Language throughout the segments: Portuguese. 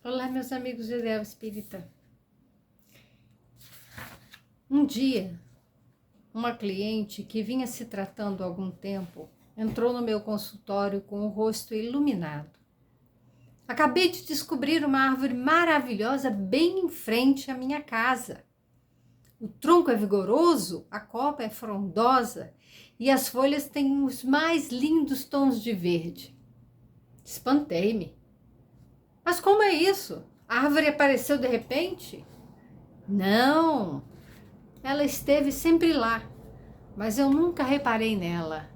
Olá, meus amigos do Ideal Espírita. Um dia, uma cliente que vinha se tratando há algum tempo entrou no meu consultório com o rosto iluminado. Acabei de descobrir uma árvore maravilhosa bem em frente à minha casa. O tronco é vigoroso, a copa é frondosa e as folhas têm os mais lindos tons de verde. Espantei-me. Mas como é isso? A árvore apareceu de repente? Não, ela esteve sempre lá, mas eu nunca reparei nela.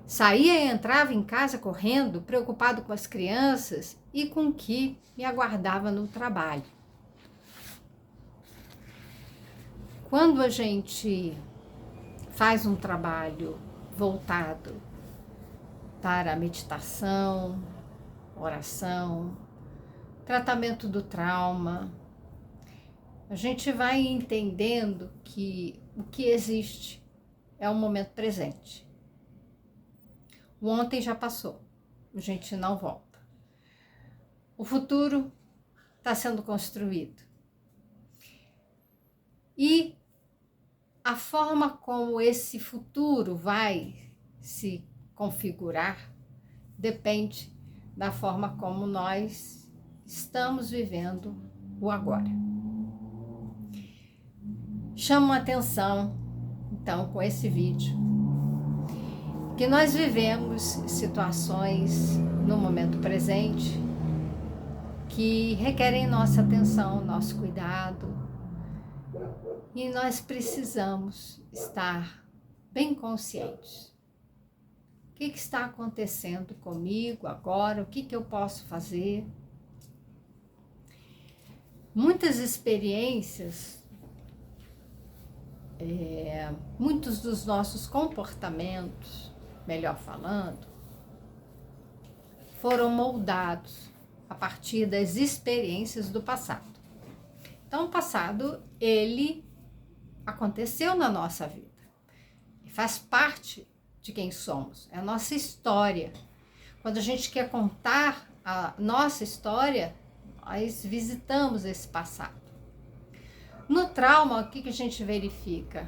Saía e entrava em casa correndo, preocupado com as crianças e com o que me aguardava no trabalho. Quando a gente faz um trabalho voltado para a meditação, oração, tratamento do trauma, a gente vai entendendo que o que existe é o momento presente. O ontem já passou, a gente não volta. O futuro está sendo construído. E a forma como esse futuro vai se configurar depende da forma como nós estamos vivendo o agora. Chamo a atenção, então, com esse vídeo, que nós vivemos situações no momento presente que requerem nossa atenção, nosso cuidado, e nós precisamos estar bem conscientes. O que está acontecendo comigo agora? O que eu posso fazer? Muitas experiências, muitos dos nossos comportamentos, melhor falando, foram moldados a partir das experiências do passado. Então, o passado, ele aconteceu na nossa vida. Faz parte de quem somos, é a nossa história. Quando a gente quer contar a nossa história, nós visitamos esse passado. No trauma, o que a gente verifica?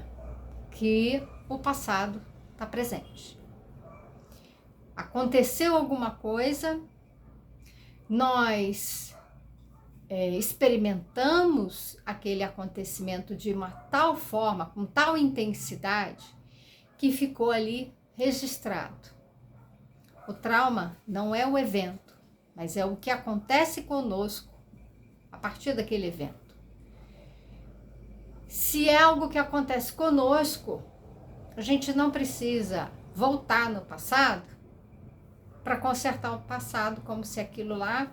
Que o passado está presente. Aconteceu alguma coisa, nós experimentamos aquele acontecimento de uma tal forma, com tal intensidade, que ficou ali registrado. O trauma não é o evento, mas é o que acontece conosco a partir daquele evento. Se é algo que acontece conosco, a gente não precisa voltar no passado para consertar o passado, como se aquilo lá,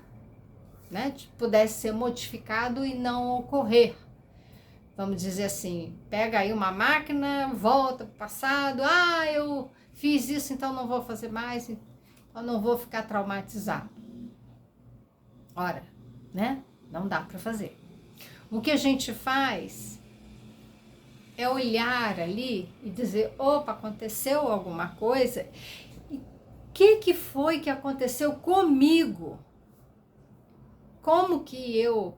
pudesse ser modificado e não ocorrer. Vamos dizer assim, pega aí uma máquina, volta para o passado, eu fiz isso, então não vou fazer mais, então não vou ficar traumatizado. Ora, não dá para fazer. O que a gente faz é olhar ali e dizer, opa, aconteceu alguma coisa, e o que foi que aconteceu comigo? Como que eu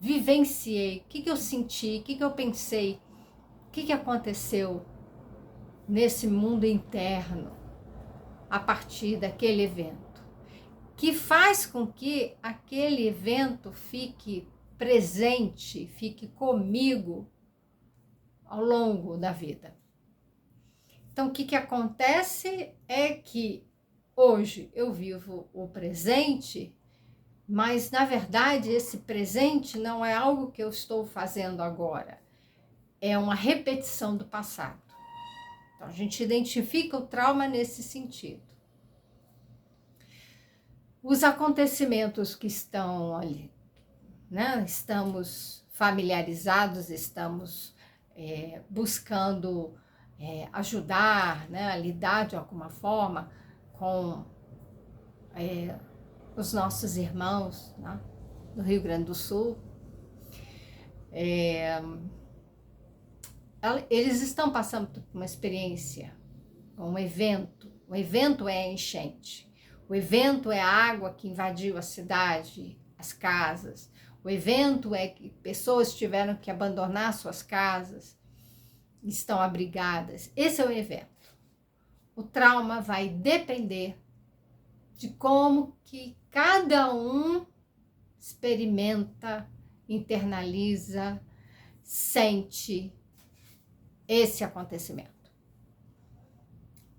vivenciei? O que eu senti? O que eu pensei? O que aconteceu nesse mundo interno a partir daquele evento? Que faz com que aquele evento fique presente, fique comigo ao longo da vida. Então, o que acontece é que hoje eu vivo o presente, mas, na verdade, esse presente não é algo que eu estou fazendo agora. É uma repetição do passado. Então, a gente identifica o trauma nesse sentido. Os acontecimentos que estão ali, estamos familiarizados, estamos buscando ajudar, a lidar de alguma forma com os nossos irmãos do Rio Grande do Sul. Eles estão passando por uma experiência, um evento. O evento é a enchente. O evento é a água que invadiu a cidade, as casas. O evento é que pessoas tiveram que abandonar suas casas, estão abrigadas. Esse é o evento. O trauma vai depender de como que cada um experimenta, internaliza, sente esse acontecimento.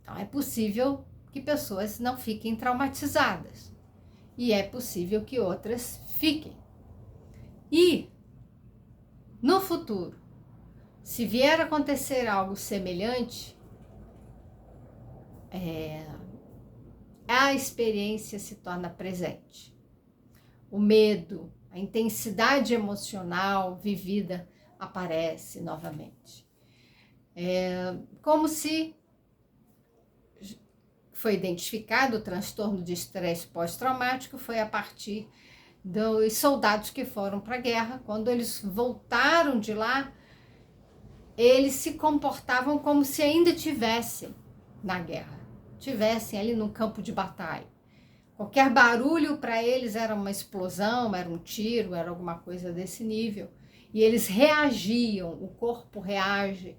Então, é possível que pessoas não fiquem traumatizadas e é possível que outras fiquem. E, no futuro, se vier a acontecer algo semelhante, a experiência se torna presente. O medo, a intensidade emocional vivida aparece novamente. Como se foi identificado o transtorno de estresse pós-traumático, foi a partir dos soldados que foram para a guerra. Quando eles voltaram de lá, eles se comportavam como se ainda estivessem na guerra, estivessem ali no campo de batalha. Qualquer barulho para eles era uma explosão, era um tiro, era alguma coisa desse nível. E eles reagiam, o corpo reage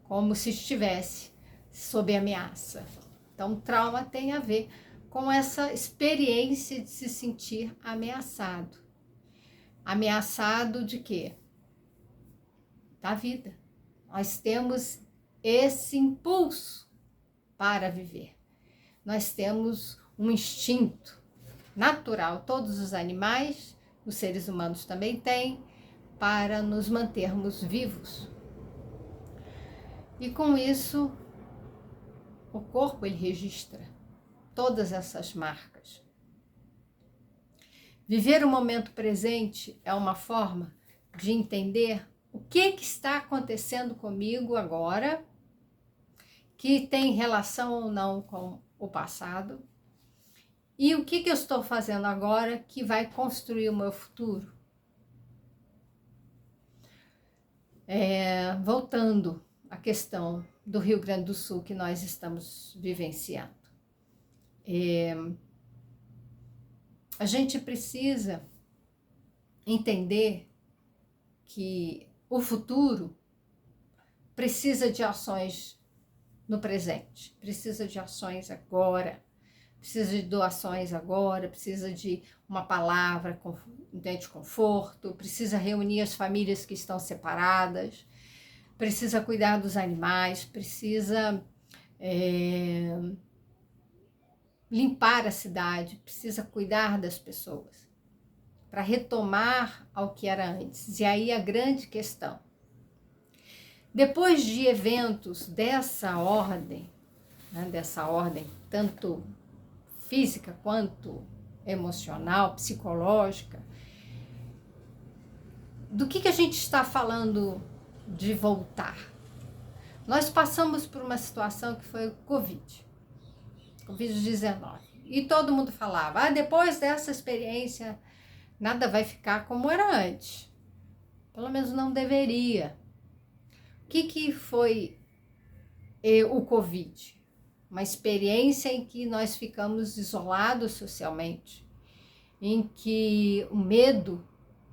como se estivesse sob ameaça. Então, trauma tem a ver com essa experiência de se sentir ameaçado. Ameaçado de quê? Da vida. Nós temos esse impulso para viver. Nós temos um instinto natural, todos os animais, os seres humanos também têm, para nos mantermos vivos. E com isso, o corpo ele registra todas essas marcas. Viver o momento presente é uma forma de entender o que está acontecendo comigo agora, que tem relação ou não com o passado, e o que eu estou fazendo agora que vai construir o meu futuro. Voltando à questão do Rio Grande do Sul que nós estamos vivenciando. A gente precisa entender que o futuro precisa de ações no presente, precisa de ações agora, precisa de doações agora, precisa de uma palavra de conforto, precisa reunir as famílias que estão separadas, precisa cuidar dos animais, precisa limpar a cidade, precisa cuidar das pessoas, para retomar ao que era antes. E aí a grande questão, depois de eventos dessa ordem, né, tanto física quanto emocional, psicológica, do que a gente está falando de voltar? Nós passamos por uma situação que foi o Covid-19, e todo mundo falava, depois dessa experiência, nada vai ficar como era antes, pelo menos não deveria. O que foi o Covid? Uma experiência em que nós ficamos isolados socialmente, em que o medo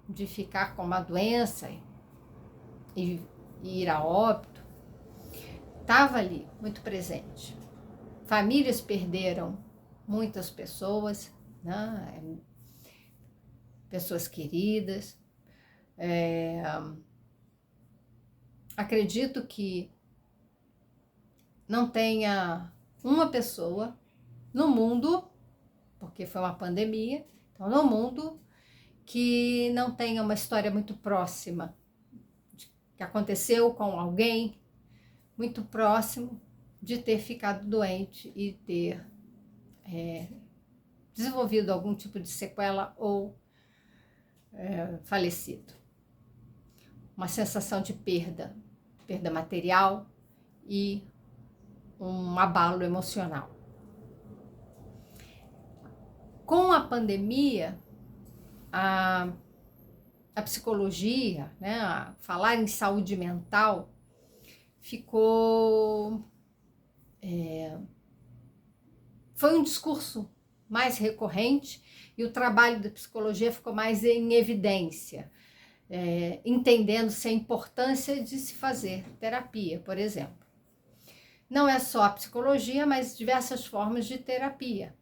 de ficar com uma doença e ir a óbito estava ali, muito presente. Famílias perderam muitas pessoas, né? Pessoas queridas. Acredito que não tenha uma pessoa no mundo, porque foi uma pandemia, então no mundo, que não tenha uma história muito próxima, que aconteceu com alguém muito próximo de ter ficado doente e ter desenvolvido algum tipo de sequela ou falecido. Uma sensação de perda material e um abalo emocional. Com a pandemia, a psicologia, né, falar em saúde mental, ficou... foi um discurso mais recorrente e o trabalho da psicologia ficou mais em evidência, entendendo-se a importância de se fazer terapia, por exemplo. Não é só a psicologia, mas diversas formas de terapia.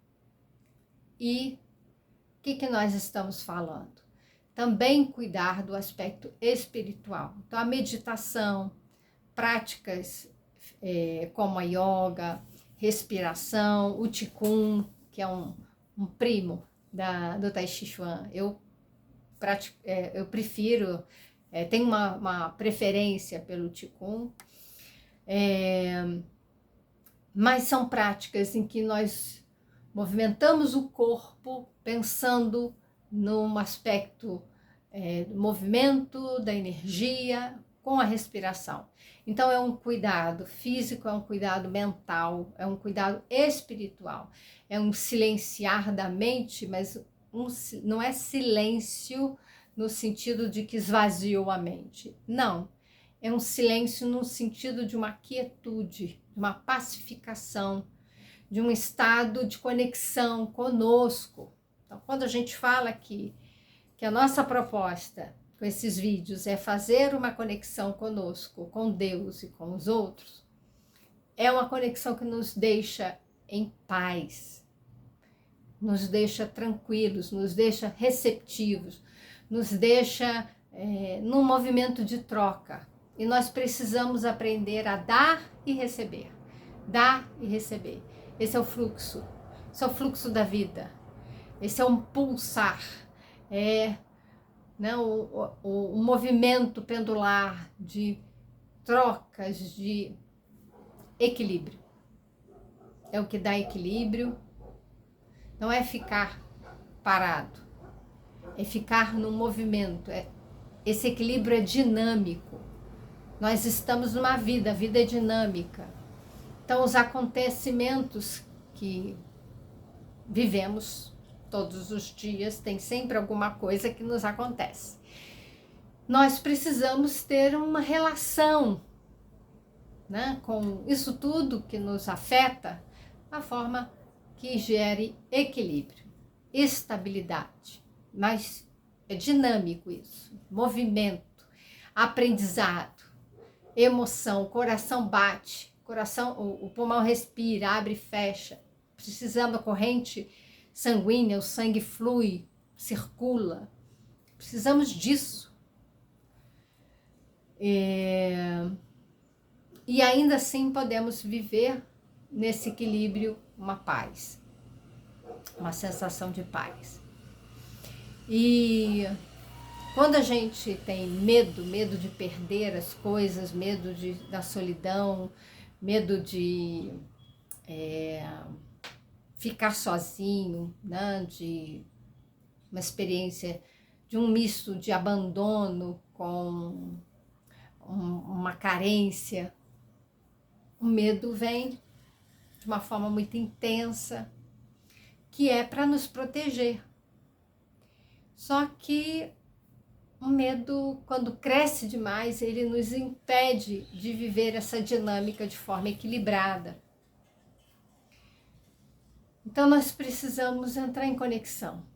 E o que nós estamos falando? Também cuidar do aspecto espiritual. Então, a meditação, práticas como a yoga, respiração, o Qigong, que é um primo do Tai Chi Chuan. Eu prefiro, tenho uma preferência pelo Qigong, mas são práticas em que nós movimentamos o corpo pensando num aspecto do movimento, da energia, com a respiração. Então é um cuidado físico, é um cuidado mental, é um cuidado espiritual, é um silenciar da mente, mas não é silêncio no sentido de que esvaziou a mente, não. É um silêncio no sentido de uma quietude, de uma pacificação, de um estado de conexão conosco. Então, quando a gente fala aqui que a nossa proposta com esses vídeos é fazer uma conexão conosco, com Deus e com os outros, é uma conexão que nos deixa em paz, nos deixa tranquilos, nos deixa receptivos, nos deixa num movimento de troca. E nós precisamos aprender a dar e receber. Dar e receber. Esse é o fluxo. Esse é o fluxo da vida. Esse é um pulsar. O movimento pendular de trocas, de equilíbrio. É o que dá equilíbrio. Não é ficar parado. É ficar no movimento. Esse equilíbrio é dinâmico. Nós estamos numa vida, a vida é dinâmica. Então, os acontecimentos que vivemos todos os dias, tem sempre alguma coisa que nos acontece. Nós precisamos ter uma relação, né, com isso tudo que nos afeta, a forma que gere equilíbrio, estabilidade. Mas é dinâmico isso, movimento, aprendizado, emoção, o coração bate, o pulmão respira, abre e fecha. Precisamos da corrente sanguínea, o sangue flui, circula. Precisamos disso. E ainda assim podemos viver nesse equilíbrio uma paz, uma sensação de paz. E quando a gente tem medo de perder as coisas, medo da solidão, medo de ficar sozinho, né? De uma experiência de um misto de abandono com uma carência, o medo vem de uma forma muito intensa, que é para nos proteger. Só que o medo, quando cresce demais, ele nos impede de viver essa dinâmica de forma equilibrada. Então, nós precisamos entrar em conexão.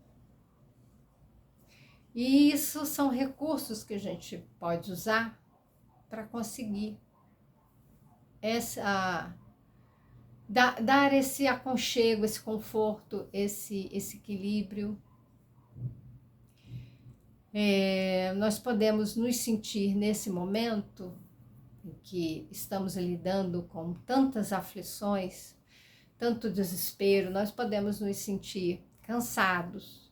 E isso são recursos que a gente pode usar para conseguir dar esse aconchego, esse conforto, esse equilíbrio. Nós podemos nos sentir nesse momento em que estamos lidando com tantas aflições, tanto desespero, nós podemos nos sentir cansados,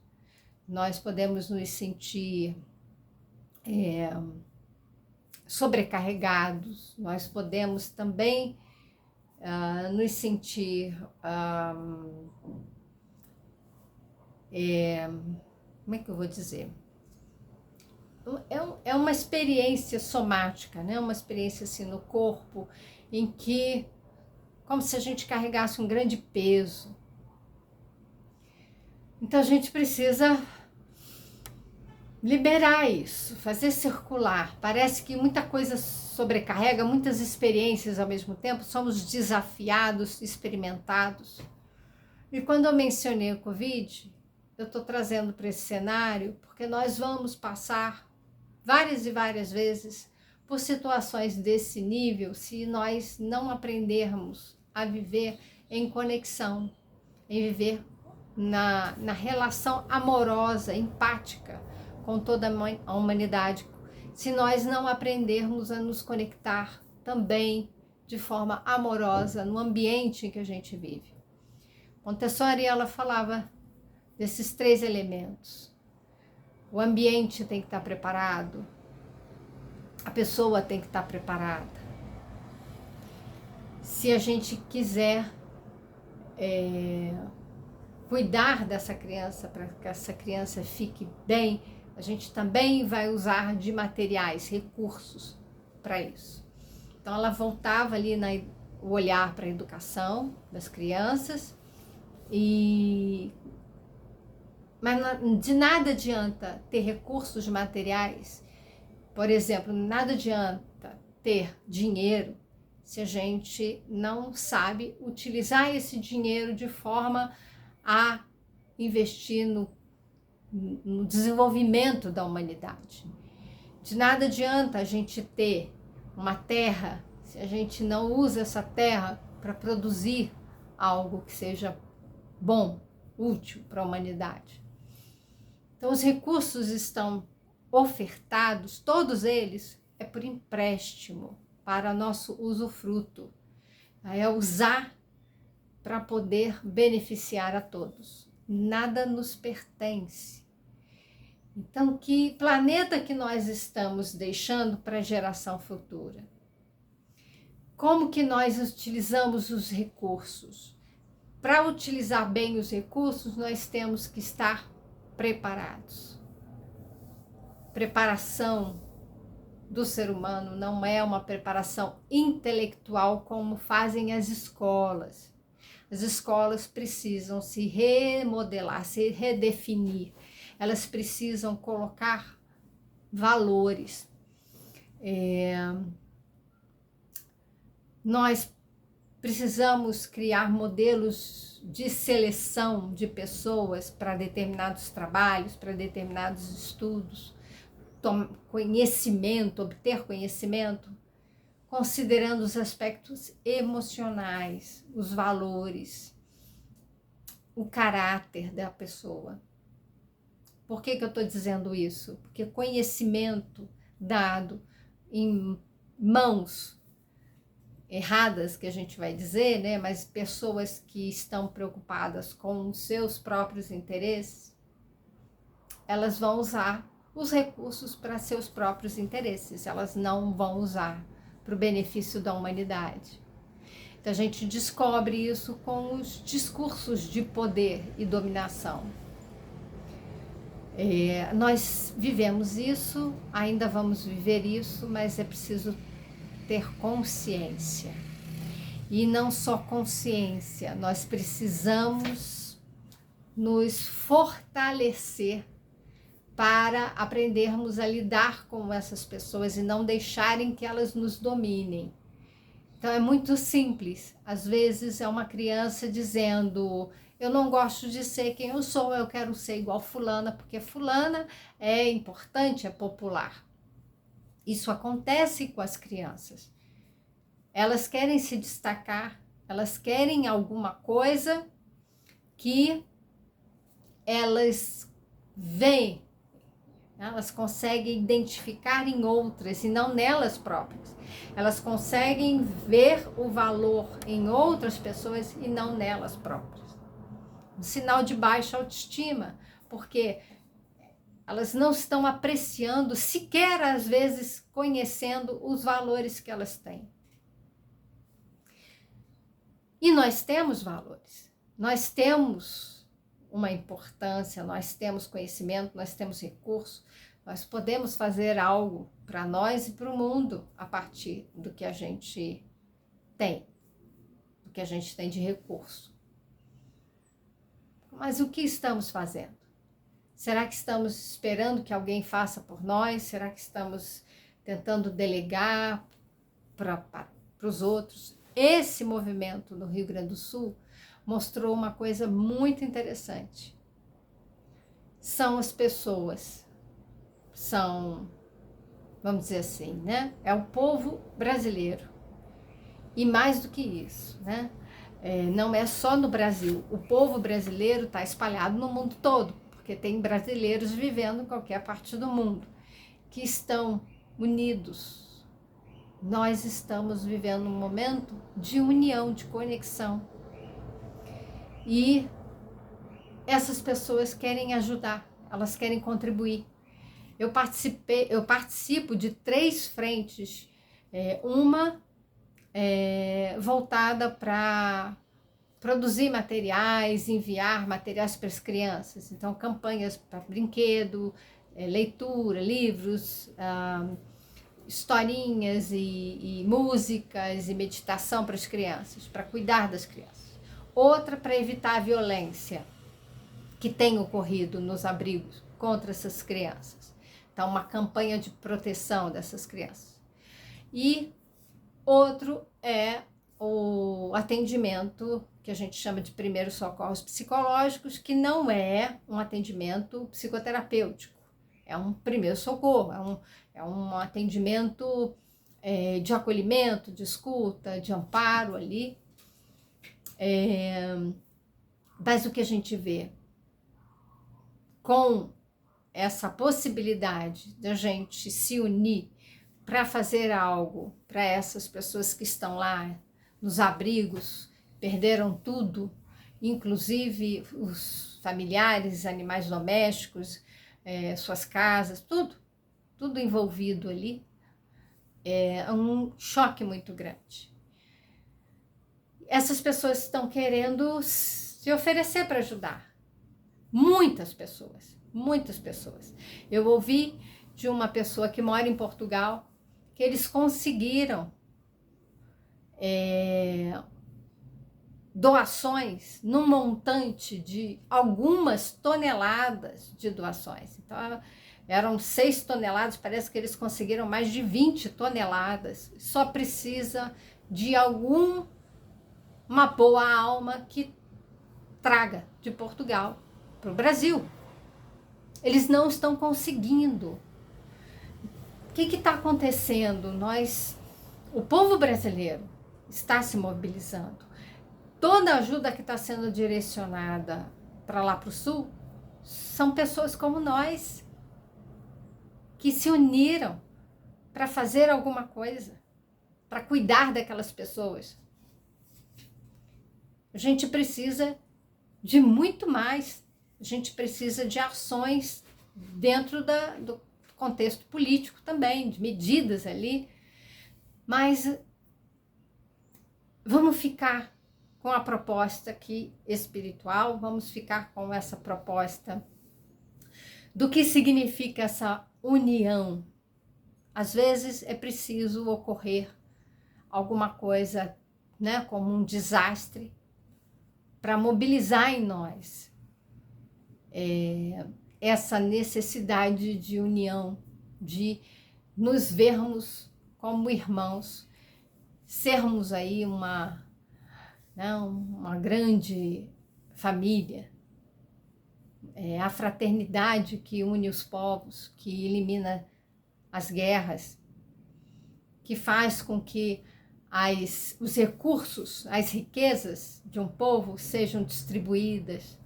nós podemos nos sentir sobrecarregados, nós podemos também nos sentir como é que eu vou dizer? É uma experiência somática, né? Uma experiência assim no corpo, em que, como se a gente carregasse um grande peso. Então a gente precisa liberar isso, fazer circular. Parece que muita coisa sobrecarrega, muitas experiências ao mesmo tempo, somos desafiados, experimentados. E quando eu mencionei o Covid, eu estou trazendo para esse cenário porque nós vamos passar várias e várias vezes por situações desse nível se nós não aprendermos a viver em conexão, em viver na relação amorosa, empática com toda a humanidade, se nós não aprendermos a nos conectar também de forma amorosa no ambiente em que a gente vive. Montessori, ela falava desses 3 elementos. O ambiente tem que estar preparado, a pessoa tem que estar preparada. Se a gente quiser cuidar dessa criança, para que essa criança fique bem, a gente também vai usar de materiais, recursos para isso. Então ela voltava ali o olhar para a educação das crianças, mas de nada adianta ter recursos materiais, por exemplo, nada adianta ter dinheiro se a gente não sabe utilizar esse dinheiro de forma a investir no desenvolvimento da humanidade. De nada adianta a gente ter uma terra se a gente não usa essa terra para produzir algo que seja bom, útil para a humanidade. Então, os recursos estão ofertados, todos eles, é por empréstimo, para nosso usufruto. É usar para poder beneficiar a todos. Nada nos pertence. Então, que planeta que nós estamos deixando para a geração futura? Como que nós utilizamos os recursos? Para utilizar bem os recursos, nós temos que estar preparados. Preparação do ser humano não é uma preparação intelectual como fazem as escolas. As escolas precisam se remodelar, se redefinir. Elas precisam colocar valores. Nós precisamos criar modelos de seleção de pessoas para determinados trabalhos, para determinados estudos, conhecimento, obter conhecimento, considerando os aspectos emocionais, os valores, o caráter da pessoa. Por que eu estou dizendo isso? Porque conhecimento dado em mãos erradas, que a gente vai dizer, né? Mas pessoas que estão preocupadas com os seus próprios interesses, elas vão usar os recursos para seus próprios interesses, elas não vão usar para o benefício da humanidade. Então a gente descobre isso com os discursos de poder e dominação. Nós vivemos isso, ainda vamos viver isso, mas é preciso ter consciência. E não só consciência, nós precisamos nos fortalecer para aprendermos a lidar com essas pessoas e não deixarem que elas nos dominem. Então é muito simples. Às vezes é uma criança dizendo: eu não gosto de ser quem eu sou, eu quero ser igual fulana, porque fulana é importante, é popular. Isso acontece com as crianças. Elas querem se destacar, elas querem alguma coisa que elas veem, elas conseguem identificar em outras e não nelas próprias. Elas conseguem ver o valor em outras pessoas e não nelas próprias. Um sinal de baixa autoestima, porque elas não estão apreciando, sequer às vezes conhecendo os valores que elas têm. E nós temos valores, nós temos uma importância, nós temos conhecimento, nós temos recurso, nós podemos fazer algo para nós e para o mundo a partir do que a gente tem, do que a gente tem de recurso. Mas o que estamos fazendo? Será que estamos esperando que alguém faça por nós? Será que estamos tentando delegar para os outros? Esse movimento no Rio Grande do Sul mostrou uma coisa muito interessante. São as pessoas, vamos dizer assim, né? É o povo brasileiro. E mais do que isso, né? Não é só no Brasil. O povo brasileiro está espalhado no mundo todo, porque tem brasileiros vivendo em qualquer parte do mundo, que estão unidos. Nós estamos vivendo um momento de união, de conexão. E essas pessoas querem ajudar, elas querem contribuir. Eu participo de 3 frentes, uma voltada para produzir materiais, enviar materiais para as crianças, então campanhas para brinquedo, leitura, livros, historinhas e músicas e meditação para as crianças, para cuidar das crianças. Outra para evitar a violência que tem ocorrido nos abrigos contra essas crianças. Então, uma campanha de proteção dessas crianças. E outro é o atendimento que a gente chama de primeiros socorros psicológicos, que não é um atendimento psicoterapêutico, é um primeiro socorro, é um atendimento de acolhimento, de escuta, de amparo ali. Mas o que a gente vê com essa possibilidade de a gente se unir para fazer algo para essas pessoas que estão lá nos abrigos, perderam tudo, inclusive os familiares, animais domésticos, suas casas, tudo envolvido ali, é um choque muito grande. Essas pessoas estão querendo se oferecer para ajudar. Muitas pessoas. Eu ouvi de uma pessoa que mora em Portugal que eles conseguiram doações num montante de algumas toneladas de doações. Então, eram 6 toneladas, parece que eles conseguiram mais de 20 toneladas. Só precisa de uma boa alma que traga de Portugal para o Brasil. Eles não estão conseguindo. O que está acontecendo? O povo brasileiro está se mobilizando. Toda a ajuda que está sendo direcionada para lá para o sul são pessoas como nós, que se uniram para fazer alguma coisa, para cuidar daquelas pessoas. A gente precisa de muito mais. A gente precisa de ações dentro do contexto político também, de medidas ali. Mas vamos ficar com a proposta aqui espiritual, vamos ficar com essa proposta do que significa essa união. Às vezes é preciso ocorrer alguma coisa, né, como um desastre, para mobilizar em nós essa necessidade de união, de nos vermos como irmãos, sermos aí uma grande família, a fraternidade que une os povos, que elimina as guerras, que faz com que os recursos, as riquezas de um povo sejam distribuídas.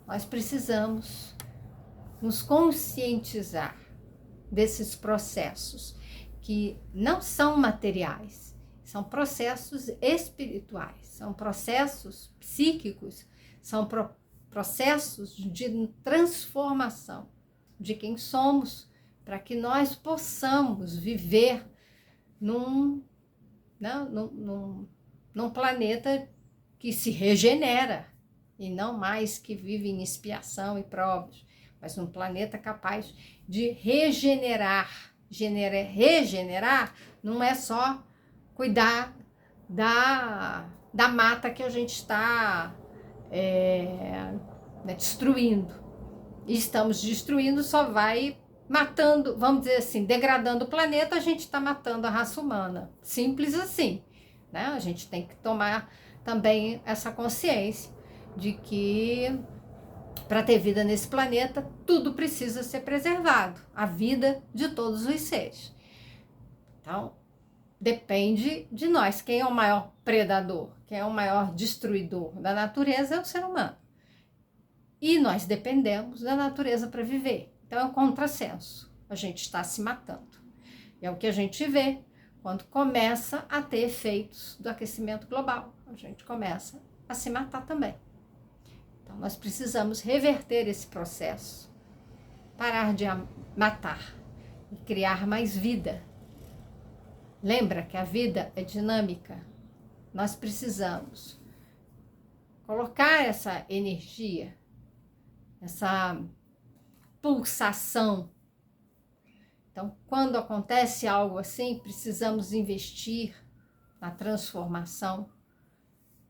Nós precisamos nos conscientizar desses processos que não são materiais, são processos espirituais, são processos psíquicos, são processos de transformação de quem somos, para que nós possamos viver num planeta que se regenera, e não mais que vive em expiação e provas, mas num planeta capaz de regenerar. Regenerar não é só cuidar da mata que a gente está destruindo. E estamos destruindo, só vai matando, vamos dizer assim, degradando o planeta, a gente está matando a raça humana. Simples assim, né? A gente tem que tomar também essa consciência de que para ter vida nesse planeta, tudo precisa ser preservado, a vida de todos os seres. Então, depende de nós. Quem é o maior predador? Quem é o maior destruidor da natureza é o ser humano. E nós dependemos da natureza para viver. Então é um contrassenso. A gente está se matando. E é o que a gente vê quando começa a ter efeitos do aquecimento global. A gente começa a se matar também. Então nós precisamos reverter esse processo. Parar de matar e criar mais vida. Lembra que a vida é dinâmica. Nós precisamos colocar essa energia, essa pulsação. Então, quando acontece algo assim, precisamos investir na transformação.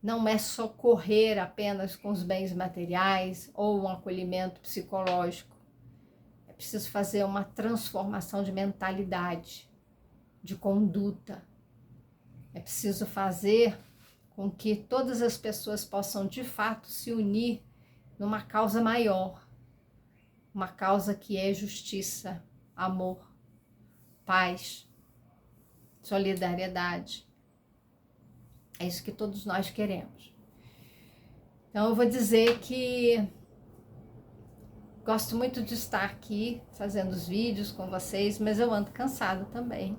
Não é socorrer apenas com os bens materiais ou um acolhimento psicológico. É preciso fazer uma transformação de mentalidade, de conduta. É preciso fazer com que todas as pessoas possam de fato se unir numa causa maior, uma causa que é justiça, amor, paz, solidariedade. É isso que todos nós queremos. Então eu vou dizer que gosto muito de estar aqui fazendo os vídeos com vocês, mas eu ando cansada também,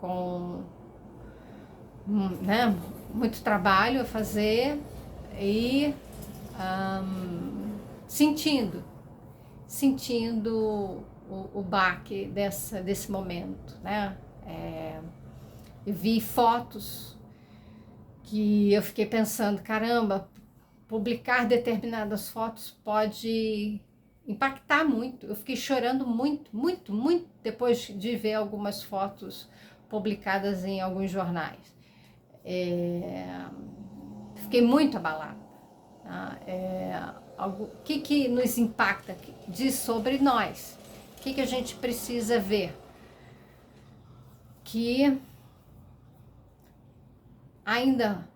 com muito trabalho a fazer e sentindo o baque desse momento, né? Eu vi fotos que eu fiquei pensando, caramba, publicar determinadas fotos pode impactar muito. Eu fiquei chorando muito depois de ver algumas fotos publicadas em alguns jornais. Fiquei muito abalada. O que nos impacta, diz sobre nós, o que a gente precisa ver, que ainda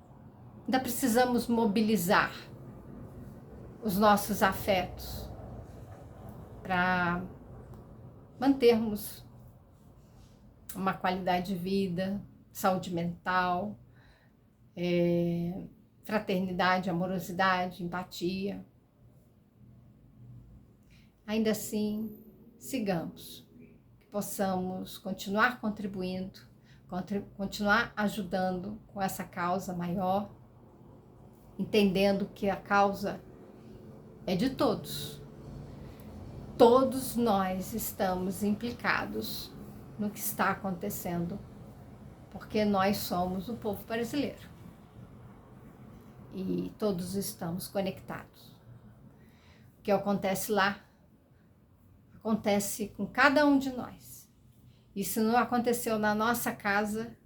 precisamos mobilizar os nossos afetos para mantermos uma qualidade de vida, saúde mental, fraternidade, amorosidade, empatia. Ainda assim, sigamos, que possamos continuar contribuindo, continuar ajudando com essa causa maior, entendendo que a causa é de todos. Todos nós estamos implicados no que está acontecendo, porque nós somos o povo brasileiro. E todos estamos conectados. O que acontece lá, acontece com cada um de nós. E se não aconteceu na nossa casa,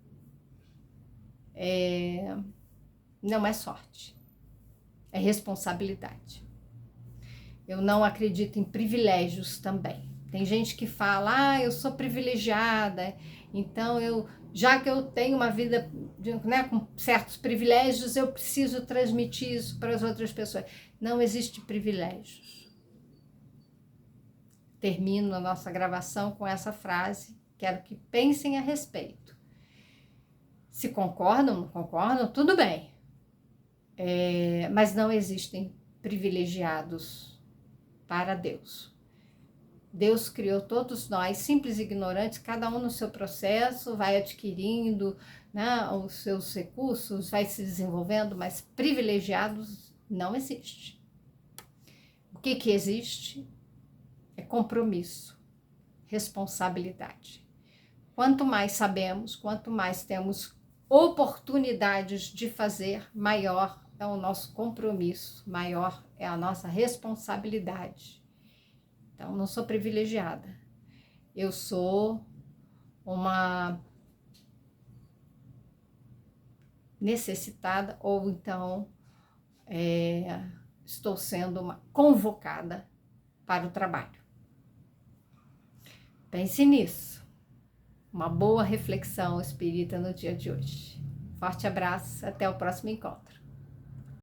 não é sorte, é responsabilidade. Eu não acredito em privilégios também. Tem gente que fala, eu sou privilegiada, então já que eu tenho uma vida, né, com certos privilégios, eu preciso transmitir isso para as outras pessoas. Não existe privilégios. Termino a nossa gravação com essa frase, quero que pensem a respeito. Se concordam, não concordam, tudo bem. Mas não existem privilegiados para Deus. Deus criou todos nós, simples e ignorantes, cada um no seu processo, vai adquirindo, né, os seus recursos, vai se desenvolvendo, mas privilegiados não existe. O que existe é compromisso, responsabilidade. Quanto mais sabemos, quanto mais temos oportunidades de fazer, maior é o nosso compromisso, maior é a nossa responsabilidade. Então, não sou privilegiada. Eu sou uma necessitada, ou então estou sendo uma convocada para o trabalho. Pense nisso. Uma boa reflexão espírita no dia de hoje. Forte abraço, até o próximo encontro.